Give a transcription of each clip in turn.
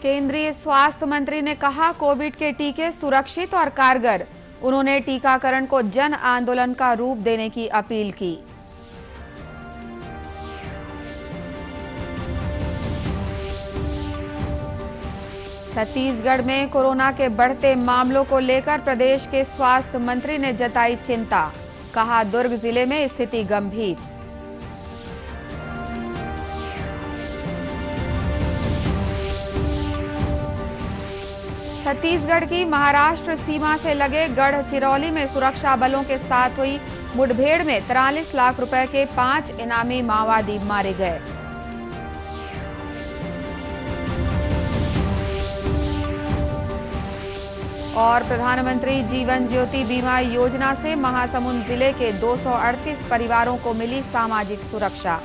केंद्रीय स्वास्थ्य मंत्री ने कहा कोविड के टीके सुरक्षित और कारगर। उन्होंने टीकाकरण को जन आंदोलन का रूप देने की अपील की। छत्तीसगढ़ में कोरोना के बढ़ते मामलों को लेकर प्रदेश के स्वास्थ्य मंत्री ने जताई चिंता। कहा दुर्ग जिले में स्थिति गंभीर। छत्तीसगढ़ की महाराष्ट्र सीमा से लगे गढ़चिरौली में सुरक्षा बलों के साथ हुई मुठभेड़ में 43 लाख रुपए के 5 इनामी माओवादी मारे गए। और प्रधानमंत्री जीवन ज्योति बीमा योजना से महासमुंद जिले के 238 परिवारों को मिली सामाजिक सुरक्षा।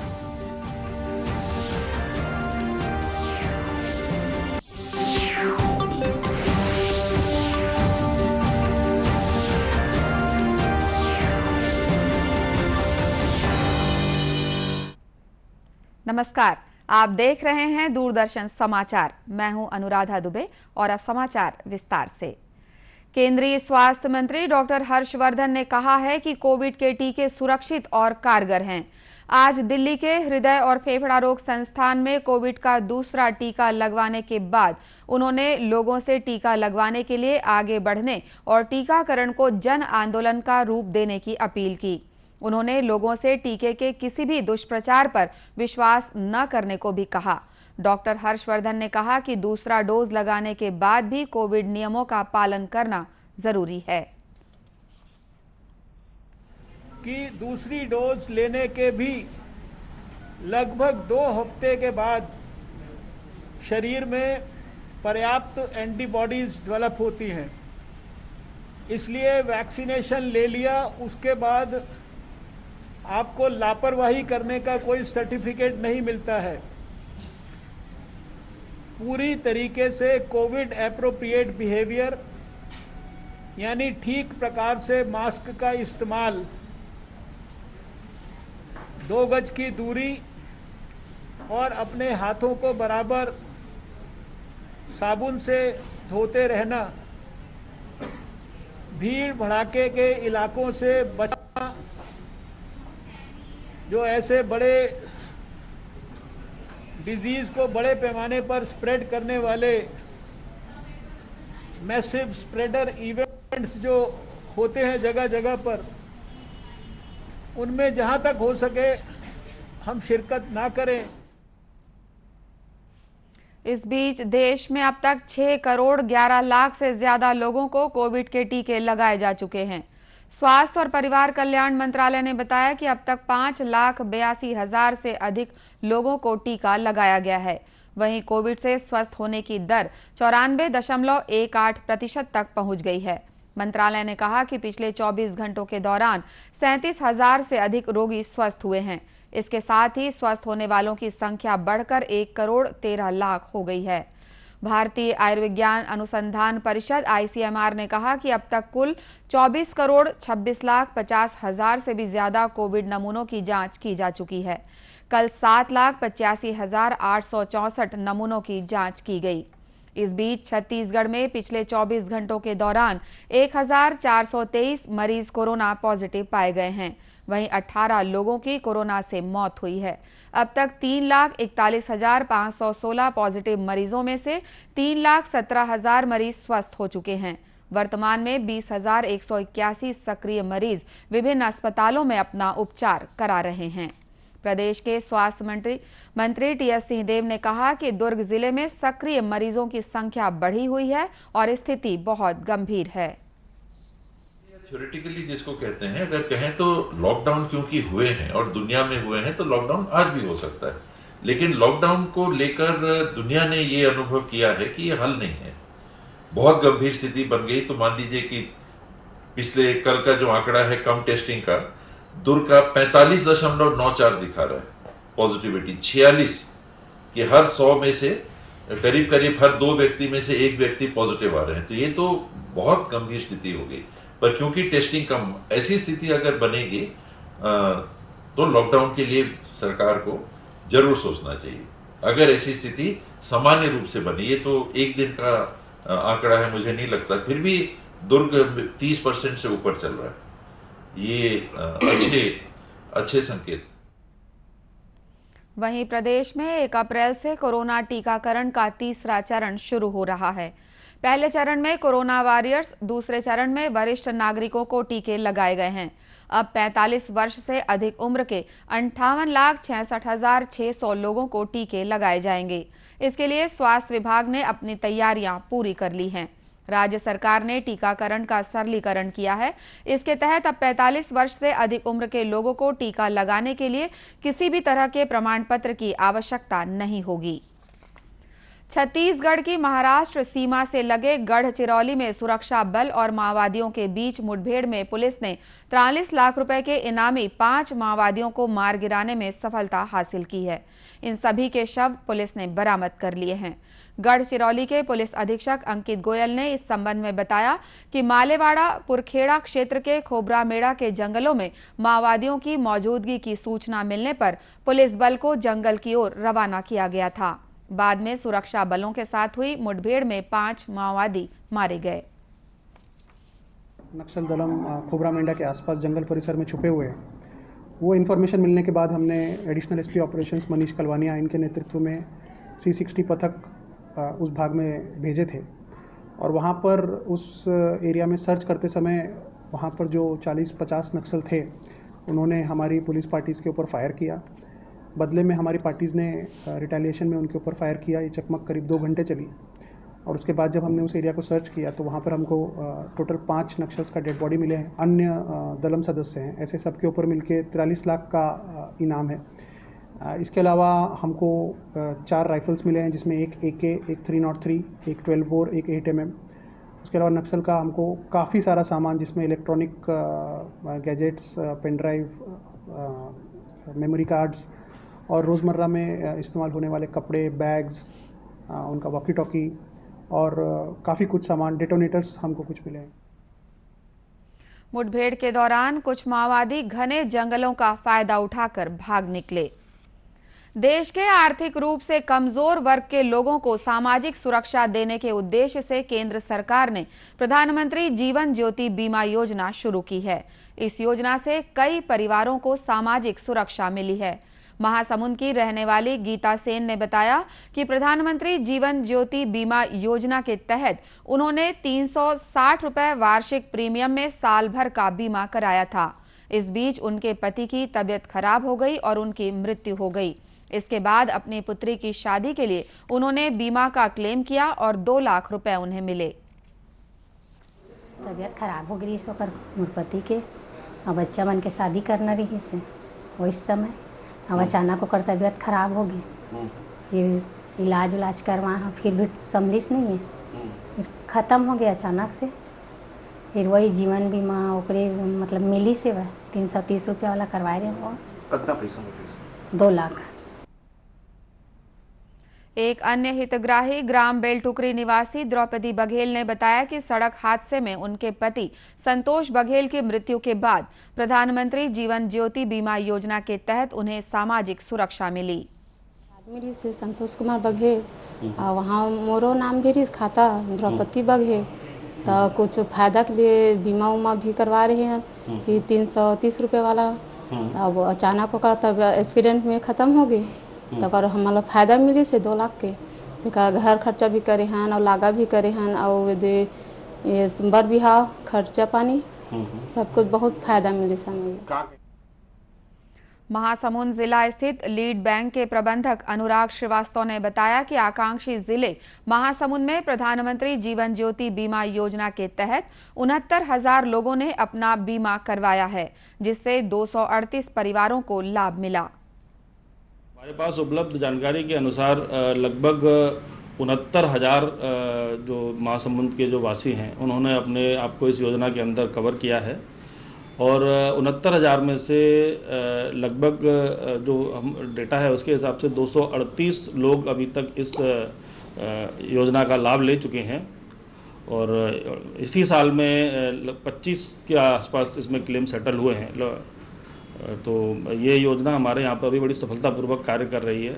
नमस्कार, आप देख रहे हैं दूरदर्शन समाचार। मैं हूं अनुराधा दुबे और अब समाचार विस्तार से। केंद्रीय स्वास्थ्य मंत्री डॉक्टर हर्षवर्धन ने कहा है कि कोविड के टीके सुरक्षित और कारगर हैं। आज दिल्ली के हृदय और फेफड़ा रोग संस्थान में कोविड का दूसरा टीका लगवाने के बाद उन्होंने लोगों से टीका लगवाने के लिए आगे बढ़ने और टीकाकरण को जन आंदोलन का रूप देने की अपील की। उन्होंने लोगों से टीके के किसी भी दुष्प्रचार पर विश्वास न करने को भी कहा। डॉक्टर हर्षवर्धन ने कहा कि दूसरा डोज लगाने के बाद भी कोविड नियमों का पालन करना जरूरी है। कि दूसरी डोज लेने के भी लगभग 2 हफ्ते के बाद शरीर में पर्याप्त एंटीबॉडीज डेवलप होती हैं। इसलिए वैक्सीनेशन ले लिया, उसके बाद आपको लापरवाही करने का कोई सर्टिफिकेट नहीं मिलता है। पूरी तरीके से कोविड एप्रोप्रिएट बिहेवियर यानी ठीक प्रकार से मास्क का इस्तेमाल, 2 गज की दूरी और अपने हाथों को बराबर साबुन से धोते रहना, भीड़ भड़ाके के इलाकों से बचना, जो ऐसे बड़े डिजीज को बड़े पैमाने पर स्प्रेड करने वाले मैसिव स्प्रेडर इवेंट्स जो होते हैं जगह जगह पर, उनमें जहां तक हो सके हम शिरकत ना करें। इस बीच देश में अब तक 6 करोड़ 11 लाख से ज्यादा लोगों को कोविड के टीके लगाए जा चुके हैं। स्वास्थ्य और परिवार कल्याण मंत्रालय ने बताया कि अब तक 5,82,000 से अधिक लोगों को टीका लगाया गया है। वहीं कोविड से स्वस्थ होने की दर 94.18% तक पहुंच गई है। मंत्रालय ने कहा कि पिछले 24 घंटों के दौरान 37,000 से अधिक रोगी स्वस्थ हुए हैं। इसके साथ ही स्वस्थ होने वालों की संख्या बढ़कर 1 करोड़ 13 लाख हो गई है। भारतीय आयुर्विज्ञान अनुसंधान परिषद ICMR ने कहा कि अब तक कुल 24 करोड़ 26 लाख 50 हजार से भी ज्यादा कोविड नमूनों की जांच की जा चुकी है। कल 7,85,864 नमूनों की जांच की गई। इस बीच छत्तीसगढ़ में पिछले 24 घंटों के दौरान 1,423 मरीज कोरोना पॉजिटिव पाए गए हैं। वहीं 18 लोगों की कोरोना से मौत हुई है। अब तक 3,41,516 पॉजिटिव मरीजों में से 3,17,000 मरीज स्वस्थ हो चुके हैं। वर्तमान में 20,181 सक्रिय मरीज विभिन्न अस्पतालों में अपना उपचार करा रहे हैं। प्रदेश के स्वास्थ्य मंत्री TS सिंहदेव ने कहा कि दुर्ग जिले में सक्रिय मरीजों की संख्या बढ़ी हुई है और स्थिति बहुत गंभीर है। थ्योरेटिकली जिसको कहते हैं, अगर कहें तो लॉकडाउन क्योंकि हुए हैं और दुनिया में हुए हैं तो लॉकडाउन आज भी हो सकता है, लेकिन लॉकडाउन को लेकर दुनिया ने ये अनुभव किया है कि ये हल नहीं है। बहुत गंभीर स्थिति बन गई। तो मान लीजिए कि पिछले कल का जो आंकड़ा है कम टेस्टिंग का, दुर्ग का 45.94 दिखा रहा है पॉजिटिविटी, 46 कि हर 100 में से करीब करीब हर 2 व्यक्ति में से 1 व्यक्ति पॉजिटिव आ रहे हैं। तो ये तो बहुत गंभीर स्थिति हो गई। पर क्योंकि टेस्टिंग कम, ऐसी स्थिति अगर बनेगी तो लॉकडाउन के लिए सरकार को जरूर सोचना चाहिए। अगर ऐसी स्थिति सामान्य रूप से बनी, ये तो एक दिन का आंकड़ा है, मुझे नहीं लगता, फिर भी दुर्ग 30% से ऊपर चल रहा है, ये अच्छे संकेत। वहीं प्रदेश में 1 अप्रैल से कोरोना टीकाकरण का तीसरा चरण शुरू हो रहा है। पहले चरण में कोरोना वॉरियर्स, दूसरे चरण में वरिष्ठ नागरिकों को टीके लगाए गए हैं। अब 45 वर्ष से अधिक उम्र के 58,66,600 लोगों को टीके लगाए जाएंगे। इसके लिए स्वास्थ्य विभाग ने अपनी तैयारियां पूरी कर ली हैं। राज्य सरकार ने टीकाकरण का सरलीकरण किया है। इसके तहत अब 45 वर्ष से अधिक उम्र के लोगों को टीका लगाने के लिए किसी भी तरह के प्रमाण पत्र की आवश्यकता नहीं होगी। छत्तीसगढ़ की महाराष्ट्र सीमा से लगे गढ़चिरौली में सुरक्षा बल और माओवादियों के बीच मुठभेड़ में पुलिस ने 43 लाख रुपए के इनामी 5 माओवादियों को मार गिराने में सफलता हासिल की है। इन सभी के शव पुलिस ने बरामद कर लिए हैं। गढ़चिरौली के पुलिस अधीक्षक अंकित गोयल ने इस संबंध में बताया कि मालेवाड़ा पुरखेड़ा क्षेत्र के खोबरामेड़ा के जंगलों में माओवादियों की मौजूदगी की सूचना मिलने पर पुलिस बल को जंगल की ओर रवाना किया गया था। बाद में सुरक्षा बलों के साथ हुई मुठभेड़ में 5 माओवादी मारे गए। नक्सल दलम खोबरामेंडा के आसपास जंगल परिसर में छुपे हुए हैं। वो इन्फॉर्मेशन मिलने के बाद हमने additional SP operations Manish Kalwania इनके नेतृत्व में C60 पथक उस भाग में भेजे थे और वहाँ पर उस एरिया में सर्च करते समय वहाँ पर जो 40-50 नक्सल थे उन्होंने हमारी पुलिस पार्टीज़ के ऊपर फायर किया। बदले में हमारी पार्टीज़ ने रिटेलिएशन में उनके ऊपर फायर किया। ये चकमक करीब 2 घंटे चली और उसके बाद जब हमने उस एरिया को सर्च किया तो वहाँ पर हमको टोटल 5 नक्सल्स का डेड बॉडी मिले हैं। अन्य दलम सदस्य हैं। ऐसे सबके ऊपर मिलके 43 लाख का इनाम है। इसके अलावा हमको 4 राइफल्स मिले हैं, जिसमें एक AK, एक 303, एक 12 बोर, एक 8 mm। उसके अलावा नक्सल का हमको काफ़ी सारा सामान, जिसमें electronic gadgets, pen drive, memory cards और रोज़मर्रा में इस्तेमाल होने वाले कपड़े, बैग्स, उनका वॉकी टॉकी और काफ़ी कुछ सामान, डेटोनेटर्स हमको कुछ मिले हैं। मुठभेड़ के दौरान कुछ माओवादी घने जंगलों का फायदा उठाकर भाग निकले। देश के आर्थिक रूप से कमजोर वर्ग के लोगों को सामाजिक सुरक्षा देने के उद्देश्य से केंद्र सरकार ने प्रधानमंत्री जीवन ज्योति बीमा योजना शुरू की है। इस योजना से कई परिवारों को सामाजिक सुरक्षा मिली है। महासमुंद की रहने वाली गीता सेन ने बताया कि प्रधानमंत्री जीवन ज्योति बीमा योजना के तहत उन्होंने 360 रुपए वार्षिक प्रीमियम में साल भर का बीमा कराया था। इस बीच उनके पति की तबीयत खराब हो गई और उनकी मृत्यु हो गई। इसके बाद अपनी पुत्री की शादी के लिए उन्होंने बीमा का क्लेम किया और 2 लाख रुपए उन्हें मिले। तबीयत खराब हो गई सो कर मोर पति के और बच्चा बन के शादी करना रही से वो इस समय अब अचानक होकर तबीयत खराब हो गई। फिर इलाज करवा फिर भी संभलिस नहीं है, फिर ख़त्म हो गया अचानक से। फिर वही जीवन बीमा ओकरे मतलब मिली से वह 330 रुपया वाला करवाए रहे हो। कितना पैसा में? 2 लाख। एक अन्य हितग्राही ग्राम बेलटुकरी निवासी द्रौपदी बघेल ने बताया कि सड़क हादसे में उनके पति संतोष बघेल की मृत्यु के बाद प्रधानमंत्री जीवन ज्योति बीमा योजना के तहत उन्हें सामाजिक सुरक्षा मिली। आदमी से संतोष कुमार बघेल और वहाँ मोरो नाम भी खाता द्रौपदी बघेल, तो कुछ फायदा के लिए बीमा उमा भी करवा रहे हैं। फिर 330 रुपये वाला अब अचानक होकर तब एक्सीडेंट में ख़त्म हो गई। तब हमारा फायदा मिली से 2 लाख के घर खर्चा भी करे हैं और लागा भी करे हैं और ये बर बिहाव खर्चा पानी सब कुछ बहुत फायदा मिले समय। महासमुंद जिला स्थित लीड बैंक के प्रबंधक अनुराग श्रीवास्तव ने बताया कि आकांक्षी जिले महासमुंद में प्रधानमंत्री जीवन ज्योति बीमा योजना के तहत 69,000 लोगों ने अपना बीमा करवाया है, जिससे 238 परिवारों को लाभ मिला। हमारे पास उपलब्ध जानकारी के अनुसार लगभग 69,000 जो महासमुंद के जो वासी हैं उन्होंने अपने आप को इस योजना के अंदर कवर किया है और 69,000 में से लगभग जो हम डेटा है उसके हिसाब से 238 लोग अभी तक इस योजना का लाभ ले चुके हैं और इसी साल में 25 के आसपास इसमें क्लेम सेटल हुए हैं। तो ये योजना हमारे यहाँ पर भी बड़ी सफलतापूर्वक कार्य कर रही है।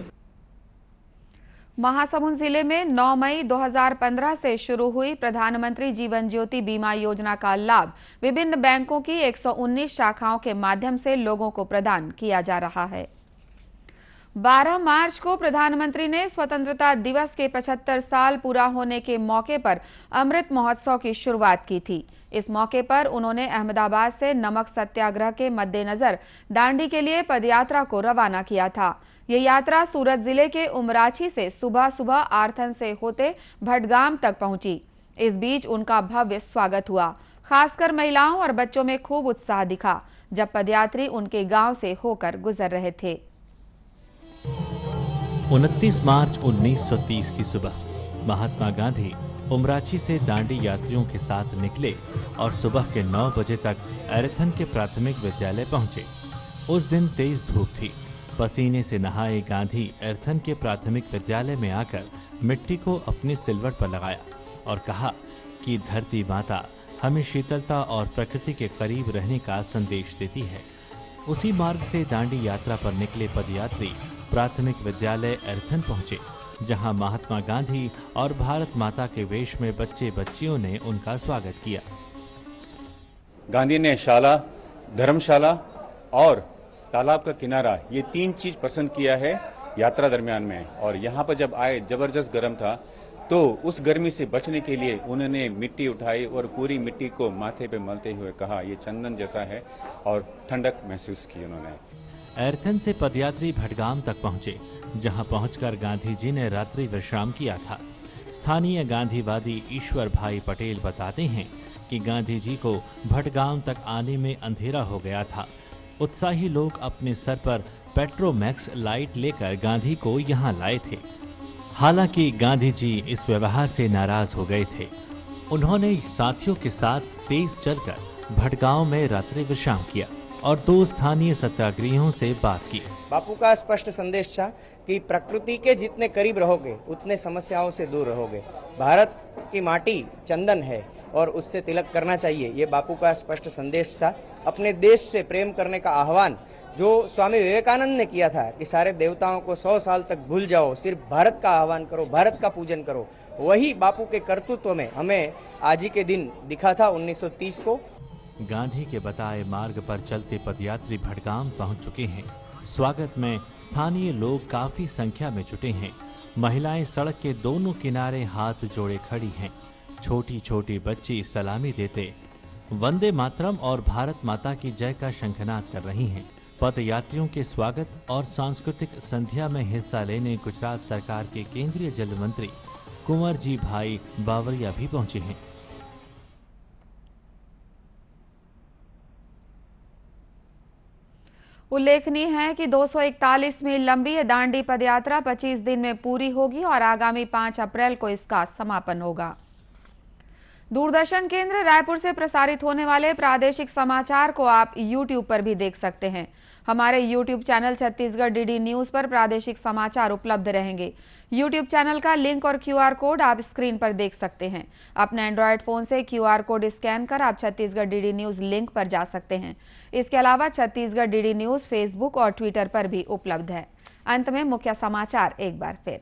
महासमुंद जिले में 9 मई 2015 से शुरू हुई प्रधानमंत्री जीवन ज्योति बीमा योजना का लाभ विभिन्न बैंकों की 119 शाखाओं के माध्यम से लोगों को प्रदान किया जा रहा है। 12 मार्च को प्रधानमंत्री ने स्वतंत्रता दिवस के 75 साल पूरा होने के मौके पर अमृत महोत्सव की शुरुआत की थी। इस मौके पर उन्होंने अहमदाबाद से नमक सत्याग्रह के मद्देनजर दांडी के लिए पदयात्रा को रवाना किया था। ये यात्रा सूरत जिले के उमराछी से सुबह सुबह आर्थन से होते भटगाम तक पहुंची। इस बीच उनका भव्य स्वागत हुआ। खासकर महिलाओं और बच्चों में खूब उत्साह दिखा जब पदयात्री उनके गांव से होकर गुजर रहे थे। 29 मार्च 1930 की सुबह महात्मा गांधी उमराछी से दांडी यात्रियों के साथ निकले और सुबह के 9 बजे तक एरथन के प्राथमिक विद्यालय पहुंचे। उस दिन तेज धूप थी। पसीने से नहाए गांधी एरथन के प्राथमिक विद्यालय में आकर मिट्टी को अपनी सिलवट पर लगाया और कहा कि धरती माता हमें शीतलता और प्रकृति के करीब रहने का संदेश देती है। उसी मार्ग से दांडी यात्रा पर निकले पदयात्री प्राथमिक विद्यालय एरथन पहुंचे, जहां महात्मा गांधी और भारत माता के वेश में बच्चे बच्चियों ने उनका स्वागत किया। गांधी ने शाला, धर्मशाला और तालाब का किनारा, ये 3 चीज पसंद किया है यात्रा दरमियान में। और यहाँ पर जब आए जबरदस्त गर्म था, तो उस गर्मी से बचने के लिए उन्होंने मिट्टी उठाई और पूरी मिट्टी को माथे पे मलते हुए कहा ये चंदन जैसा है, और ठंडक महसूस की उन्होंने। एरथन से पदयात्री भटगाम तक पहुंचे, जहां पहुंचकर गांधी जी ने रात्रि विश्राम किया था। स्थानीय गांधीवादी ईश्वर भाई पटेल बताते हैं कि गांधी जी को भटगाम तक आने में अंधेरा हो गया था। उत्साही लोग अपने सर पर पेट्रोमैक्स लाइट लेकर गांधी को यहां लाए थे। हालांकि गांधी जी इस व्यवहार से नाराज हो गए थे। उन्होंने साथियों के साथ तेज चलकर भटगांव में रात्रि विश्राम किया और 2 स्थानीय सत्याग्रहियों से बात की। बापू का स्पष्ट संदेश था कि प्रकृति के जितने करीब रहोगे उतने समस्याओं से दूर रहोगे। भारत की माटी चंदन है और उससे तिलक करना चाहिए, ये बापू का स्पष्ट संदेश था। अपने देश से प्रेम करने का आह्वान जो स्वामी विवेकानंद ने किया था कि सारे देवताओं को 100 साल तक भूल जाओ, सिर्फ भारत का आह्वान करो, भारत का पूजन करो, वही बापू के कर्तृत्व में हमें आज ही के दिन दिखा था 1930 को। गांधी के बताए मार्ग पर चलते पदयात्री भटगाम पहुंच चुके हैं। स्वागत में स्थानीय लोग काफी संख्या में जुटे हैं। महिलाएं सड़क के दोनों किनारे हाथ जोड़े खड़ी हैं। छोटी छोटी बच्ची सलामी देते वंदे मातरम और भारत माता की जय का शंखनाद कर रही हैं। पदयात्रियों के स्वागत और सांस्कृतिक संध्या में हिस्सा लेने गुजरात सरकार के केंद्रीय जल मंत्री कुंवर जी भाई बावरिया भी पहुंचे हैं। उल्लेखनीय है कि 241 मील लंबी यह दांडी पदयात्रा 25 दिन में पूरी होगी और आगामी 5 अप्रैल को इसका समापन होगा। दूरदर्शन केंद्र रायपुर से प्रसारित होने वाले प्रादेशिक समाचार को आप YouTube पर भी देख सकते हैं। हमारे YouTube channel Chhattisgarh DD news पर प्रादेशिक समाचार उपलब्ध रहेंगे। YouTube चैनल का लिंक और QR कोड आप स्क्रीन पर देख सकते हैं। अपने एंड्रॉयड फोन से QR कोड स्कैन कर आप छत्तीसगढ़ डीडी न्यूज लिंक पर जा सकते हैं। इसके अलावा छत्तीसगढ़ डीडी न्यूज फेसबुक और ट्विटर पर भी उपलब्ध है। अंत में मुख्य समाचार एक बार फिर।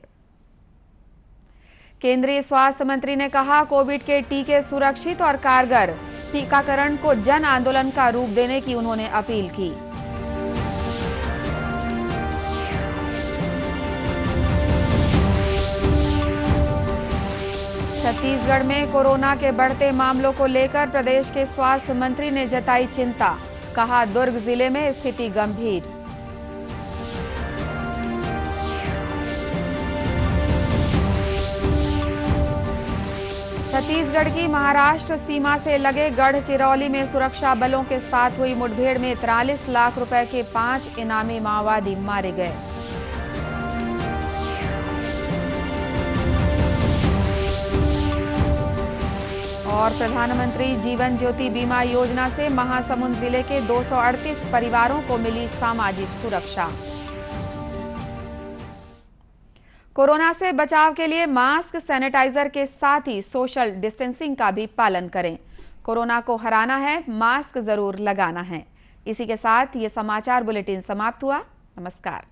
केंद्रीय स्वास्थ्य मंत्री ने कहा, कोविड के टीके सुरक्षित और कारगर। टीकाकरण को जन आंदोलन का रूप देने की उन्होंने अपील की। छत्तीसगढ़ में कोरोना के बढ़ते मामलों को लेकर प्रदेश के स्वास्थ्य मंत्री ने जताई चिंता। कहा, दुर्ग जिले में स्थिति गंभीर। छत्तीसगढ़ की महाराष्ट्र सीमा से लगे गढ़चिरौली में सुरक्षा बलों के साथ हुई मुठभेड़ में 43 लाख रुपए के 5 इनामी माओवादी मारे गए। और प्रधानमंत्री जीवन ज्योति बीमा योजना से महासमुंद जिले के 238 परिवारों को मिली सामाजिक सुरक्षा। कोरोना से बचाव के लिए मास्क, सैनिटाइजर के साथ ही सोशल डिस्टेंसिंग का भी पालन करें। कोरोना को हराना है, मास्क जरूर लगाना है। इसी के साथ ये समाचार बुलेटिन समाप्त हुआ। नमस्कार।